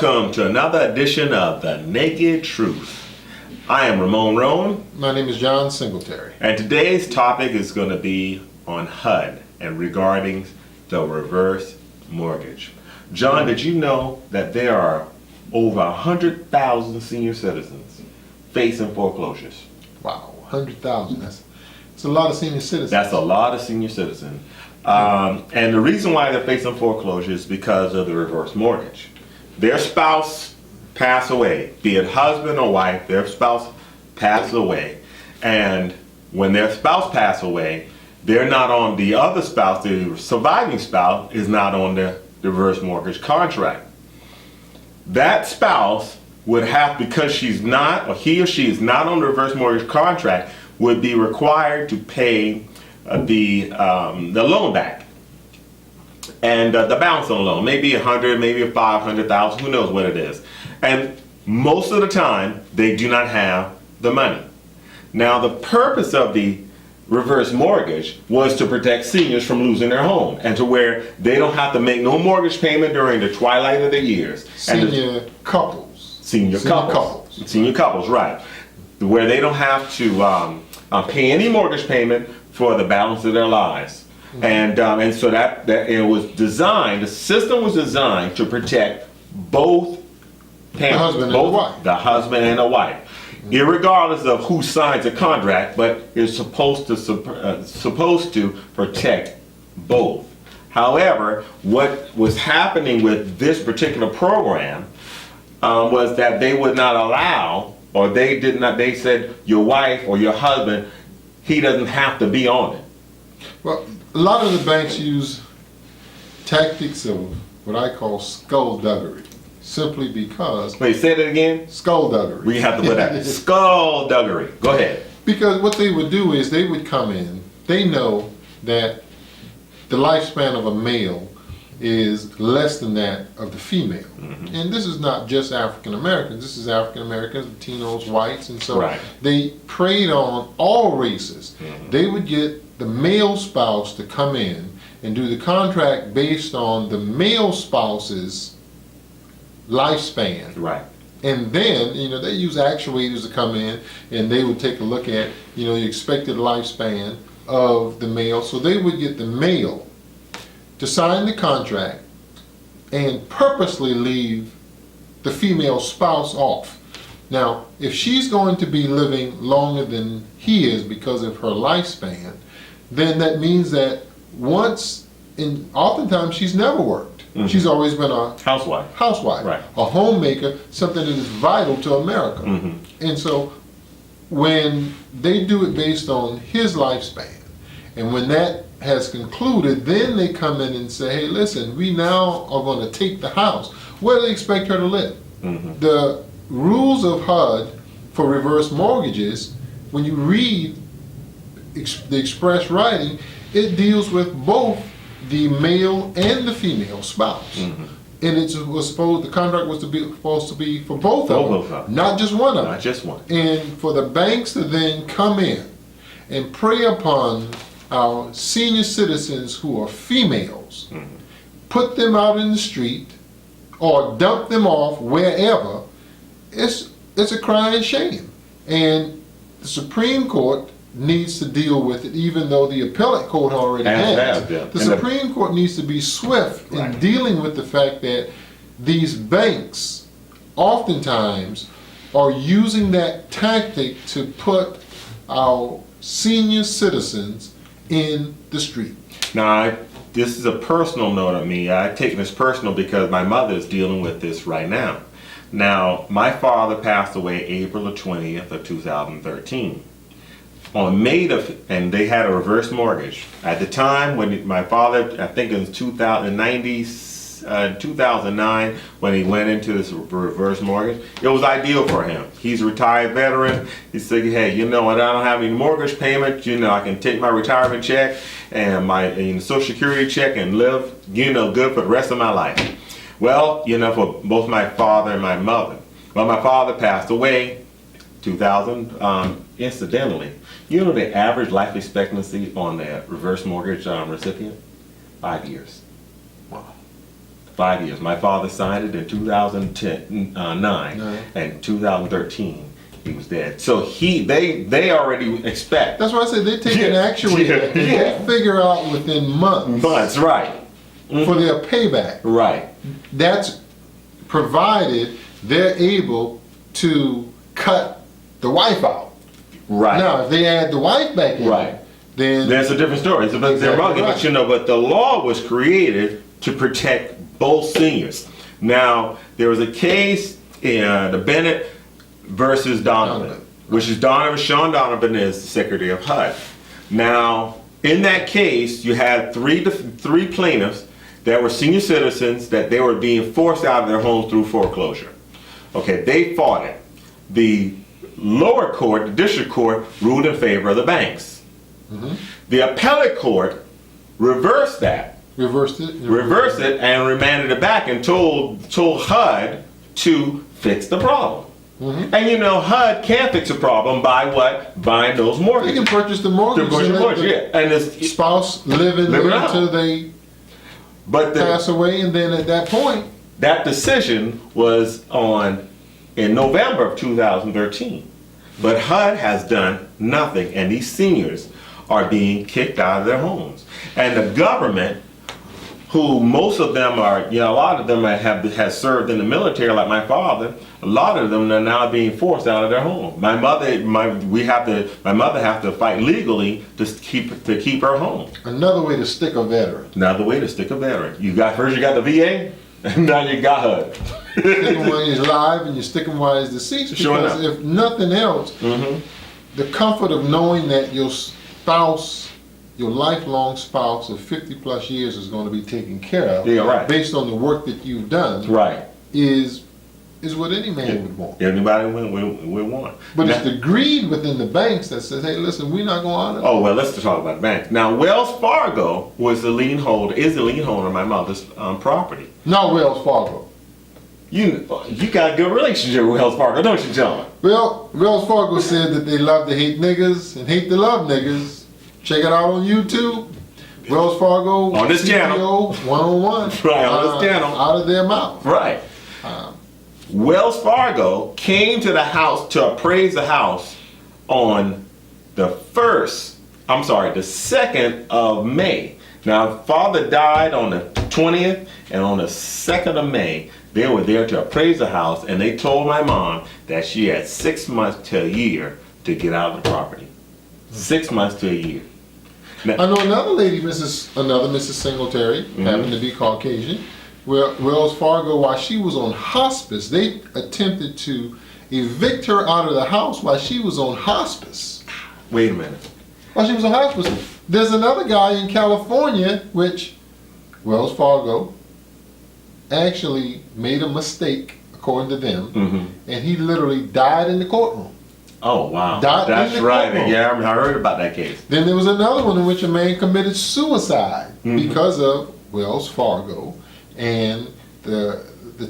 Welcome to another edition of The Naked Truth. I am Ramon Rowan. My name is John Singletary. And today's topic is going to be on HUD and regarding the reverse mortgage. John, did you know that there are over 100,000 senior citizens facing foreclosures? Wow, 100,000. That's a lot of senior citizens. That's a lot of senior citizens. And the reason why they're facing foreclosure is because of the reverse mortgage. Their spouse passed away, be it husband or wife, their spouse passed away. And when their spouse passed away, they're not on the other spouse, the surviving spouse is not on the reverse mortgage contract. That spouse would have, because she's not, or he or she is not on the reverse mortgage contract, would be required to pay the loan back. And the balance on the loan, maybe 100, maybe 500,000, who knows what it is. And most of the time, they do not have the money. Now, the purpose of the reverse mortgage was to protect seniors from losing their home and to where they don't have to make no mortgage payment during the twilight of their years. Senior couples. Senior couples, right. Where they don't have to pay any mortgage payment for the balance of their lives. And so that it was designed, the system was designed to protect both parents, the husband and the wife, irregardless of who signs the contract, but it's supposed to protect both. However, what was happening with this particular program was that they would not allow, or they said your wife or your husband, he doesn't have to be on it. Well, a lot of the banks use tactics of what I call skullduggery, simply because... Wait, say that again? Skullduggery. We have to put that. Skullduggery. Go ahead. Because what they would do is they would come in, they know that the lifespan of a male is less than that of the female. Mm-hmm. And this is not just African Americans, this is African Americans, Latinos, whites, and so they preyed on all races. Mm-hmm. They would get the male spouse to come in and do the contract based on the male spouse's lifespan. Right. And then, they use actuators to come in and they would take a look at, the expected lifespan of the male. So they would get the male to sign the contract and purposely leave the female spouse off. Now, if she's going to be living longer than he is because of her lifespan, then that means that oftentimes she's never worked. Mm-hmm. She's always been a housewife, right. A homemaker, something that is vital to America. Mm-hmm. And so when they do it based on his lifespan, and when that has concluded, then they come in and say, hey, listen, we now are going to take the house. Where do they expect her to live? Mm-hmm. The rules of HUD for reverse mortgages, when you read the express writing, it deals with both the male and the female spouse. Mm-hmm. And the contract was supposed to be for both of them, not just one of them. Not just one. And for the banks to then come in and prey upon our senior citizens who are females, mm-hmm. put them out in the street or dump them off wherever, it's a crying shame. And the Supreme Court needs to deal with it, even though the appellate court already has. The Supreme Court needs to be swift in dealing with the fact that these banks oftentimes are using that tactic to put our senior citizens in the street. Now, this is a personal note on me. I take this personal because my mother is dealing with this right now. Now, my father passed away April the 20th of 2013. On and they had a reverse mortgage. At the time when my father, I think it was 2009, when he went into this reverse mortgage, it was ideal for him. He's a retired veteran. He said, hey, I don't have any mortgage payment. I can take my retirement check and my Social Security check and live, good for the rest of my life. Well, for both my father and my mother. Well, my father passed away 2000, incidentally. The average life expectancy on the reverse mortgage recipient? 5 years. Wow. 5 years. My father signed it in 2009, Right. and 2013 he was dead. So they already expect That's why I said they take an Yeah, actuary yeah, and yeah. they figure out within months months, right, for their payback. right, That's provided they're able to cut the wife out. right. Now, if they add the wife back in, Right. then That's a different story. It's about their Exactly money, right. but you know, but the law was created to protect both seniors. Now, there was a case in the Bennett versus Donovan, which is Sean Donovan is the Secretary of HUD. Now, in that case, you had three plaintiffs that were senior citizens that they were being forced out of their homes through foreclosure. Okay, they fought it. The lower court, the district court, ruled in favor of the banks. The appellate court reversed that, reversed it. and remanded it back and told HUD to fix the problem. And you know, HUD can fix a problem by what? Buying those They mortgages. can purchase the mortgage The and let mortgage, the yeah. And it's, spouse live in Live it there out. until they but pass away, and then at that point, that decision was in November of 2013. But HUD has done nothing, and these seniors are being kicked out of their homes. And the government, who most of them are, you know, a lot of them has served in the military, like my father. A lot of them are now being forced out of their home. My mother have to fight legally to keep her home. another way to stick a veteran. Another way to stick a veteran. First you got the VA, and now you got HUD. Stick him while he's alive and you stick him while he's deceased. Sure Because enough. if nothing else, the comfort of knowing that your spouse, your lifelong spouse of 50 plus years is going to be taken care of, Yeah, right. based on the work that you've done, Right. is what any man would want. Everybody would want. But Now- it's the greed within the banks that says, hey, listen, we're not going to honor Oh, well, let's talk about the bank. Now, Wells Fargo is the lien holder of my mother's property. No, Wells Fargo. You got a good relationship with Wells Fargo, don't you, John? Well, Wells Fargo said that they love to hate niggas and hate to love niggas. Check it out on YouTube. Wells Fargo On this channel. CEO 101. Right, on this channel. Out of their mouth. Right. Wells Fargo came to the house to appraise the house on the 2nd of May. Now, father died on the 20th, and on the 2nd of May, they were there to appraise the house, and they told my mom that she had 6 months to a year to get out of the property. 6 months to a year. I know another lady, Mrs. Singletary, happened to be Caucasian. Wells Fargo, while she was on hospice, they attempted to evict her out of the house while she was on hospice. Wait a minute. While she was on hospice. There's another guy in California, which Wells Fargo actually made a mistake, according to them, and he literally died in the courtroom. Oh, wow. Died in That's the right. courtroom. Yeah, I heard about that case. Then there was another one in which a man committed suicide because of Wells Fargo and the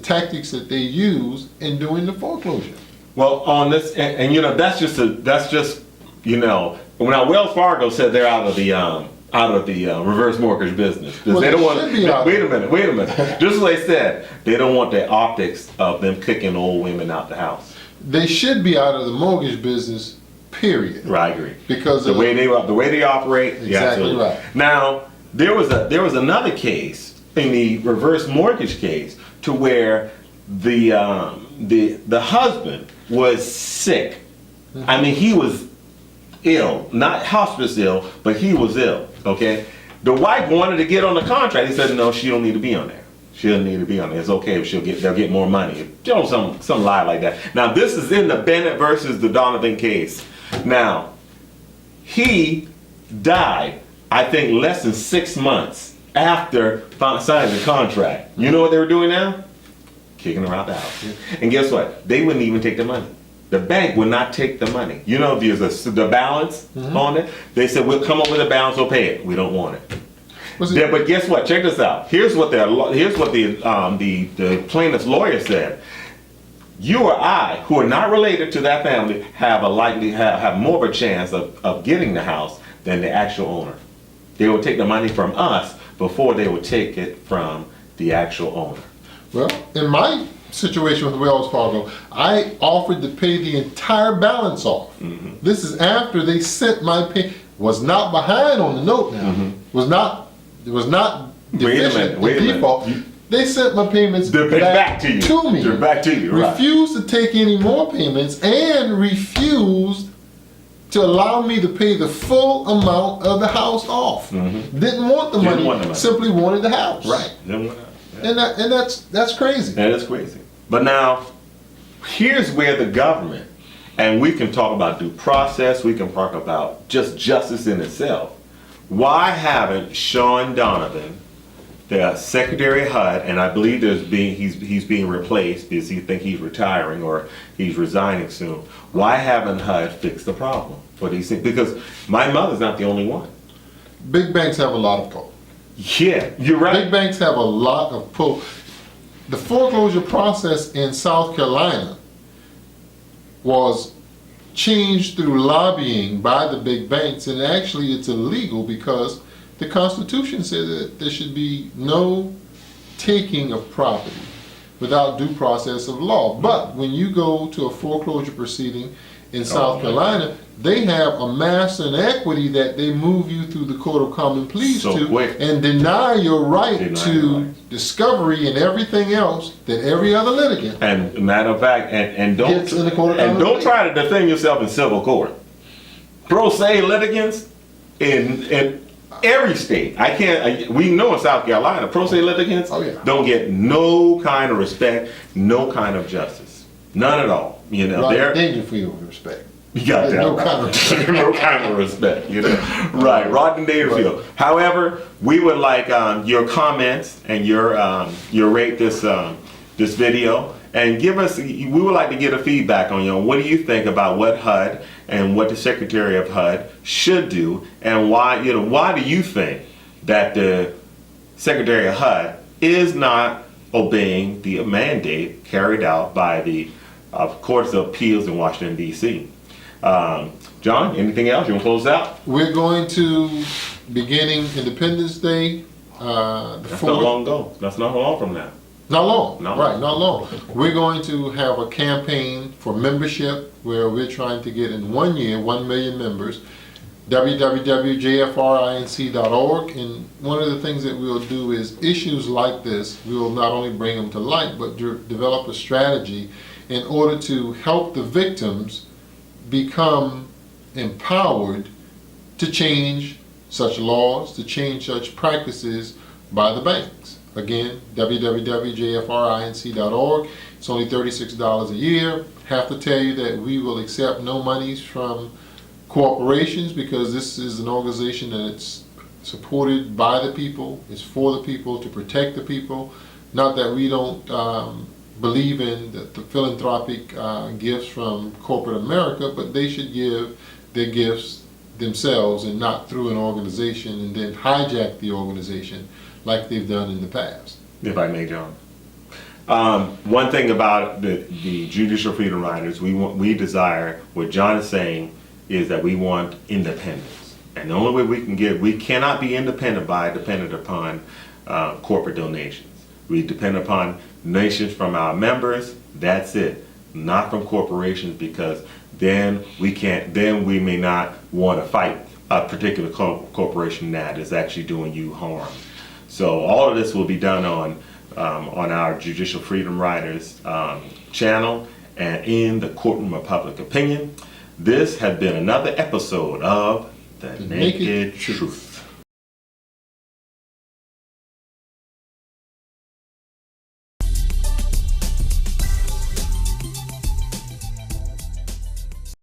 tactics that they use in doing the foreclosure. Well, on this, and you know, that's just you know, now Wells Fargo said they're out of the reverse mortgage business. 'Cause Well, they don't they want. should be out. Wait a minute. Just as they said, they don't want the optics of them kicking old women out the house. They should be out of the mortgage business, period. Right, I agree. Because the way they operate, yeah, Exactly absolutely. right. Now there was another case in the reverse mortgage case to where the husband was sick. I mean, he was ill, not hospice ill, but he was ill. Okay, the wife wanted to get on the contract. He said, no, she don't need to be on there. She doesn't need to be on there. It's okay if they'll get more money. You know, some lie like that. Now this is in the Bennett versus the Donovan case. Now he died, I think, less than 6 months after signing the contract. You know what they were doing now? Kicking her out the house. And guess what? They wouldn't even take the money. The bank would not take the money. You know, there's the balance on it. They said, we'll come up with a balance, we'll pay it. We don't want it. But guess what? Check this out. Here's what the plaintiff's lawyer said. You or I, who are not related to that family, have more of a chance of getting the house than the actual owner. They will take the money from us before they would take it from the actual owner. Well, in my situation with Wells Fargo, I offered to pay the entire balance off. This is after they sent my pay. Was not behind on the note now. Was not deficient in default. They sent my payments back to me. They're back to you. Right. Refused to take any more payments and refused to allow me to pay the full amount of the house off. Didn't want the money. Simply wanted the house. Right. And that's crazy. That is crazy. But now, here's where the government, and we can talk about due process, we can talk about just justice in itself. Why haven't Sean Donovan, the Secretary of HUD, and I believe he's being replaced because he think he's retiring or he's resigning soon. Why haven't HUD fixed the problem for these things? Because my mother's not the only one. Big banks have a lot of pull. Yeah, you're right. Big banks have a lot of pull. The foreclosure process in South Carolina was changed through lobbying by the big banks, and actually it's illegal because the Constitution says that there should be no taking of property without due process of law. But when you go to a foreclosure proceeding in South Carolina, they have amassed an equity that they move you through the Court of Common Pleas and deny your right to discovery and everything else that every other litigant. And matter of fact, and don't try to defend yourself in civil court. Pro se litigants in every state. We know in South Carolina, pro se litigants don't get no kind of respect, no kind of justice, none at all. You know, they're Dangerfield respect. You got that. No kind of respect. You know, right? Rodney Dangerfield. However, we would like your comments and your rate this video, and give us. We would like to get a feedback on what do you think about what HUD and what the Secretary of HUD should do, and why do you think that the Secretary of HUD is not obeying the mandate carried out by the Courts of Appeals in Washington, D.C. John, anything else? You want to close out? We're going to, beginning Independence Day, That's not long ago. That's not long from now. Not long, not long. We're going to have a campaign for membership where we're trying to get in 1 year 1 million members. www.jfrinc.org, and one of the things that we'll do is issues like this, we will not only bring them to light, but develop a strategy in order to help the victims become empowered to change such laws, to change such practices by the banks. Again, www.jfrinc.org. It's only $36 a year. Have to tell you that we will accept no monies from corporations because this is an organization that's supported by the people. It's for the people, to protect the people. Not that we don't believe in the philanthropic gifts from corporate America, but they should give their gifts themselves and not through an organization and then hijack the organization like they've done in the past. If I may, John. One thing about the Judicial Freedom Riders, we desire, what John is saying, is that we want independence. And the only way we cannot be independent dependent upon corporate donations. We depend upon donations from our members, that's it. Not from corporations, because then we may not want to fight a particular corporation that is actually doing you harm. So all of this will be done on our Judicial Freedom Riders channel and in the Courtroom of Public Opinion. This has been another episode of The Naked Truth.